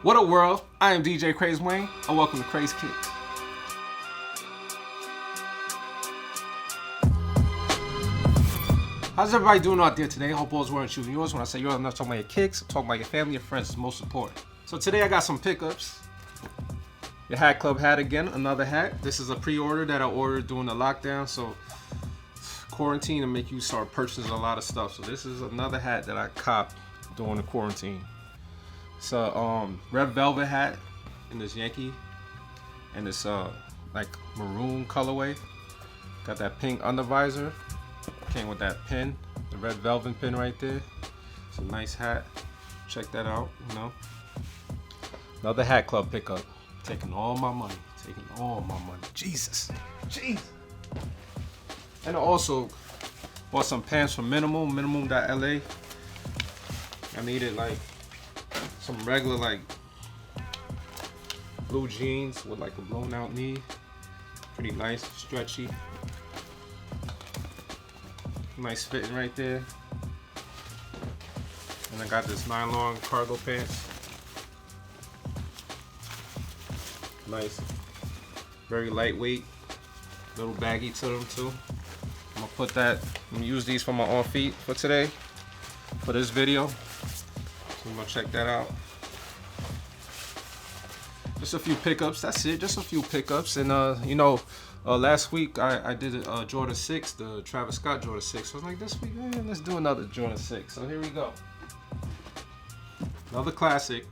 What up, world? I am DJ Craze Wayne, and welcome to KrazeKickz. How's everybody doing out there today? Hope all's well and shooting yours. When I say yours, I'm not talking about your kicks. I'm talking about your family, your friends. It's most important. So today I got some pickups. Your Hatclub hat again, another hat. This is a pre-order that I ordered during the lockdown. So quarantine and make you start purchasing a lot of stuff. So this is another hat that I copped during the quarantine. It's a red velvet hat in this Yankee, and it's like maroon colorway. Got that pink undervisor. Came with that pin, the red velvet pin right there. It's a nice hat. Check that out. You know, another Hatclub pickup. Taking all my money. Taking all my money. Jesus. And I also bought some pants from Mnml, Mnml.la. I needed like some regular like blue jeans with like a blown out knee. Pretty nice, stretchy. Nice fitting right there. And I got this nylon cargo pants. Nice. Very lightweight. Little baggy to them too. I'm gonna use these for my on feet for today. For this video. So I'm gonna check that out. Just a few pickups, that's it, just a few pickups. And last week I did a Jordan 6, the Travis Scott Jordan 6. So I was like, this week, let's do another Jordan 6. So here we go. Another classic.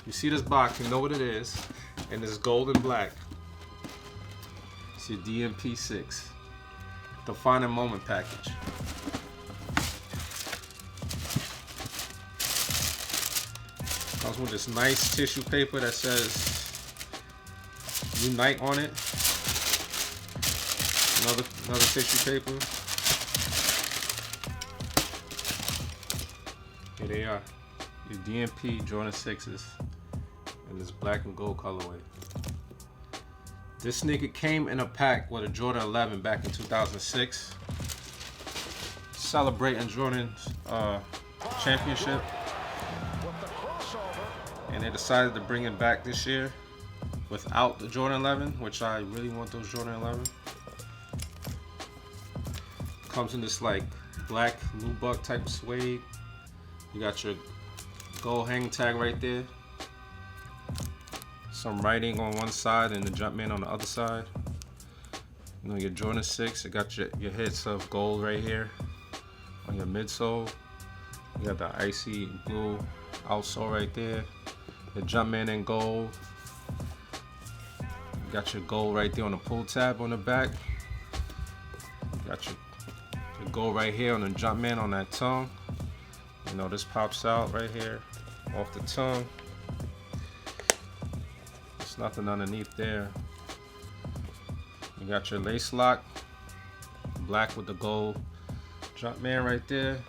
You see this box, you know what it is. And it's gold and black. It's your DMP 6. The Final Moment package. Comes with this nice tissue paper that says Unite on it. Another tissue paper. Here they are. Your DMP Jordan 6s in this black and gold colorway. This sneaker came in a pack with a Jordan 11 back in 2006. Celebrating Jordan's championship. And they decided to bring it back this year without the Jordan 11, which I really want those Jordan 11. Comes in this like black nubuck type of suede. You got your gold hang tag right there. Some writing on one side and the Jumpman on the other side. You know, your Jordan 6, it got your hits of gold right here on your midsole. You got the icy blue outsole right there. The Jumpman in gold. You got your gold right there on the pull tab on the back. You got your gold right here on the Jumpman on that tongue. You know, this pops out right here off the tongue. There's nothing underneath there. You got your lace lock, black with the gold Jumpman right there.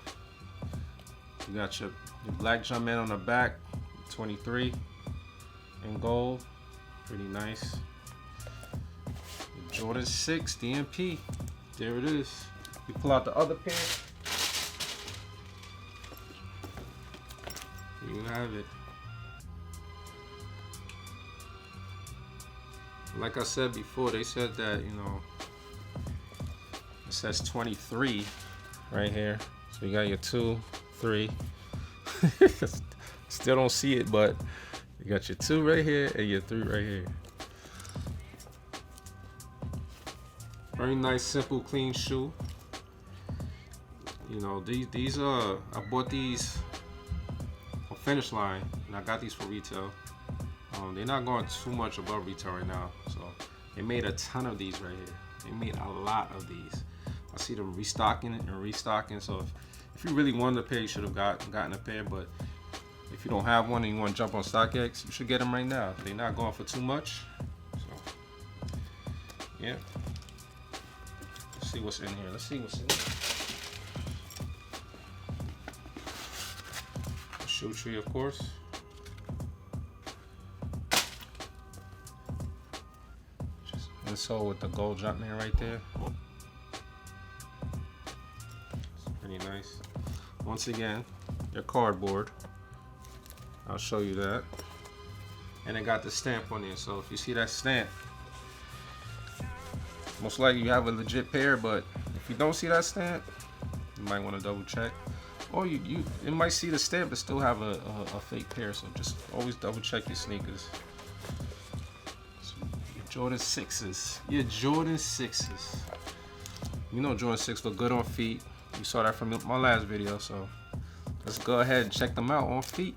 You got your black Jumpman on the back, 23 in gold, pretty nice. The Jordan 6 DMP, there it is. You pull out the other pair. You have it. Like I said before, they said that, you know, it says 23 right here. So you got your 2, 3. Still don't see it, but you got your 2 right here and your 3 right here. Very nice, simple, clean shoe. You know, these I bought these on Finish Line, and I got these for retail. They're not going too much above retail right now, so they made a ton of these right here. They made a lot of these. I see them restocking it and restocking. So if you really wanted a pair, you should have gotten a pair. But if you don't have one and you want to jump on StockX, you should get them right now. They're not going for too much. So yeah. Let's see what's in here. Let's see what's in here. Shoe tree, of course. Insole with the gold Jumpman right there. It's pretty nice. Once again, your cardboard. I'll show you that. And it got the stamp on it. So if you see that stamp, most likely you have a legit pair, but if you don't see that stamp, you might want to double check. Or you might see the stamp but still have a fake pair, so just always double check your sneakers. So your Jordan 6s. Your Jordan 6s. You know Jordan 6 look good on feet. You saw that from my last video, so let's go ahead and check them out on feet.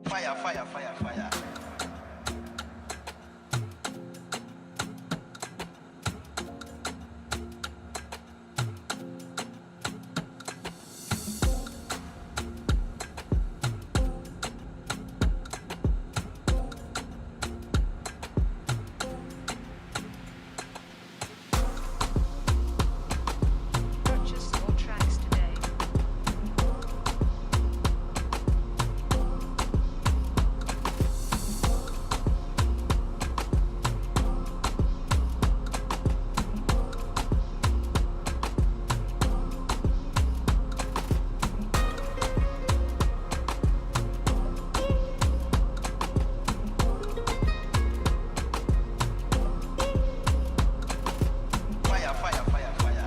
Fire, fire, fire, fire. Purchase all tracks today. Fire, fire, fire, fire.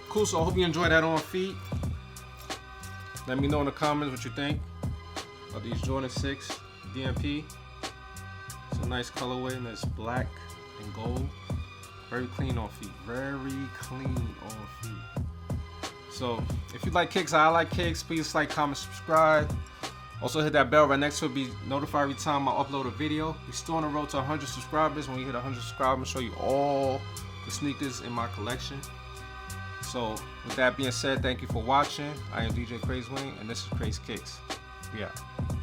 Cool, so I hope you enjoyed that on feet. Let me know in the comments what you think of these Jordan 6 DMP. It's a nice colorway and it's black and gold. Very clean on feet. Very clean on feet. So if you like kicks, I like kicks, please like, comment, subscribe. Also hit that bell right next to it, be notified every time I upload a video. We're still on the road to 100 subscribers. When we hit 100 subscribers, I'm gonna show you all the sneakers in my collection. So with that being said, thank you for watching. I am DJ KrazeKickz and this is KrazeKickz. We out.